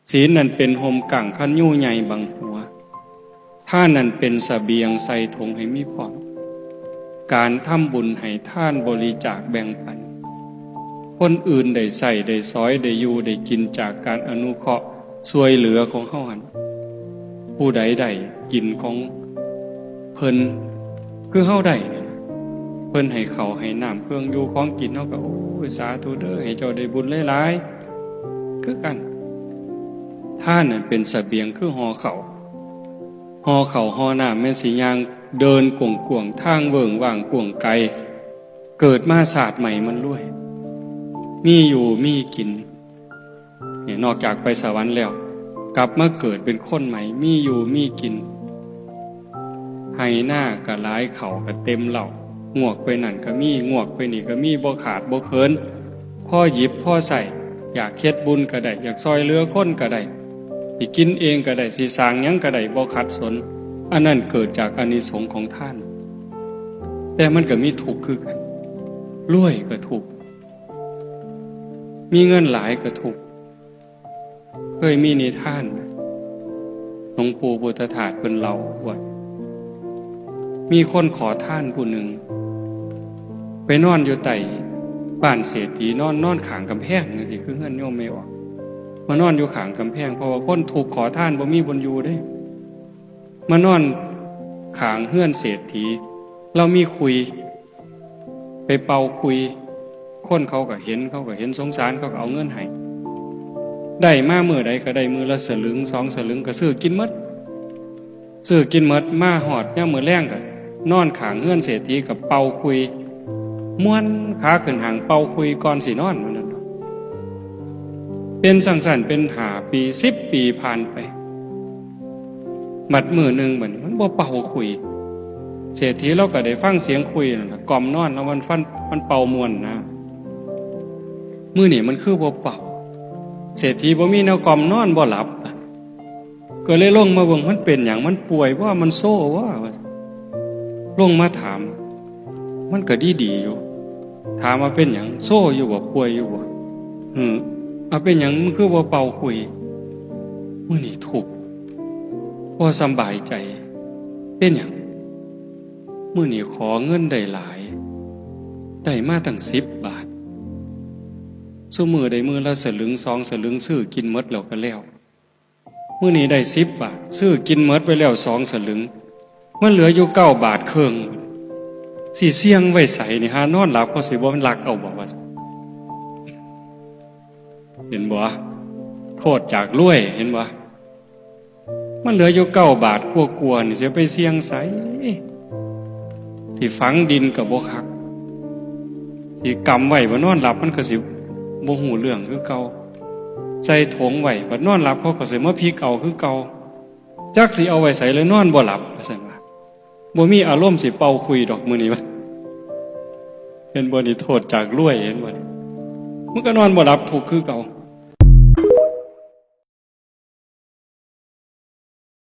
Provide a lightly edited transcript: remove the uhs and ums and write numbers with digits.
ศีลนั่นเป็นห่มกั่งคันยู่ใหญ่บังหัวท่านนั่นเป็นเสบียงใส่ถุงให้มีพร้อมการทำบุญให้ท่านบริจาคแบ่งปันคนอื่นได้ใส่ได้ซอยได้อยู่ได้กินจากการอนุเคราะห์ช่วยเหลือของเฮาหันผู้ใดได้กินของเพิ่นคือเฮาได้เพิ่นให้ข้าวให้น้ำเครื่องอยู่ของกินเฮาก็โอ้ยสาธุเด้อให้เจ้าได้บุญหลายๆคือกันท่านนั่นเป็นเสบียงคือห่อข้าวห่อน้ำแม่สิย่างเดินกวงๆทางเวิงว่างกวงไกลเกิดมาศาสตร์ใหม่มันรวยมีอยู่มีกินเนี่ยนอกจากไปสวรรค์แล้วกลับมาเกิดเป็นคนใหม่มีอยู่มีกินให้หน้าก็หลายเข่าก็เต็มเหล่างวกไปนั่นก็มีงวกไปนี่ก็มีบ่ขาดบ่เคินพ่อหยิบพ่อใส่อยากเฮ็ดบุญก็ได้อยากซอยเหลือคนก็ได้สิกินเองก็ได้สิสร้างหยังก็ได้บ่ขัดสนอันนั้นเกิดจากอานิสงส์ของท่านแต่มันก็มีทุกข์คือกันรวยก็ทุกข์มีเงินหลายก็ทุกข์เคยมีนิทานหลวงปู่พุทธทาสเพิ่นเล่าว่ามีคนขอทานผู้หนึ่งไปนอนอยู่ใต้บ้านเศรษฐีนอนข้างกำแพงจังซี่คือเฮือนโยมไม่ออกมานอนอยู่ข้างกำแพงเพราะว่าคนถูกขอทานบ่มีบนอยู่เด้มานอนข้างเฮือนเศรษฐีเรามีคุยไปเป่าคุยคนเขาก็เห็นสงสารเขาก็เอาเงินให้ได้มามื้อใดก็ได้มื้อละสลึง2สลึงก็ซื้อกินหมดมาฮอดยามมื้อแลงก็นอนข้างเฮือนเศรษฐีกับเป่าคุยม่วนขาขึ้นหางเป่าคุยก่อนสินอนมันนั่นเป็นสังสรรค์เป็น5 ปี10 ปีผ่านไปบัดมื้อนึงบัดนี้มันบ่เป่าคุยเศรษฐีเราก็ได้ฟังเสียงคุยนั่นล่ะกล่อมนอนแล้วมันเป่ามวนนะมื้อนี้มันคือบ่เป่าเศรษฐีบ่มีแนวกล่อมนอนบ่หลับก็เลยลงมาเบิ่งมันเป็นหยังมันป่วยว่ามันโซ่ว่าลงมาถามมันก็ดีอยู่ถามว่าเป็นหยังโซ่อยู่บ่ป่วยอยู่บ่เอาเป็นหยังมันคือบ่เป่าคุยมื้อนี้ทุกข์บ่สำบายใจเป็นหยังมื้อนี้ขอเงินได้หลายได้มาตั้ง10 บาทซุมื้อได้มื้อละสลึง2สลึงซื้อกินหมดแล้วก็แล้วมื้อนี้ได้10 บาทซื้อกินหมดไปแล้ว2สลึงมันเหลืออยู่9 บาทครึ่งสิเสี่ยงไว้ใส่นี่หานอนหลับก็สิบ่มันลักเอาบ่ว่าเห็นบ่โทษจากรวยเห็นบ่มันเหลืออยู่9 บาทกลัวๆนี่สิไปเสี่ยงใส่ที่ฝังดินก็บ่คักสิกำไว้บ่นอนหลับมันก็สิบ่ฮู้เรื่องคือเก่าใส่ถงไว้บ่นอนหลับเขาก็สิมาพลิกเอาคือเก่าจักสิเอาไว้ใส่เลยนอนบ่หลับว่าซั่นว่าบ่มีอารมณ์สิเป่าคุยดอกมื้อนี้ว่าเห็นบ่นี่โทษจากรวยเห็นบ่นี่มันก็นอนบ่หลับทุกข์คือเก่า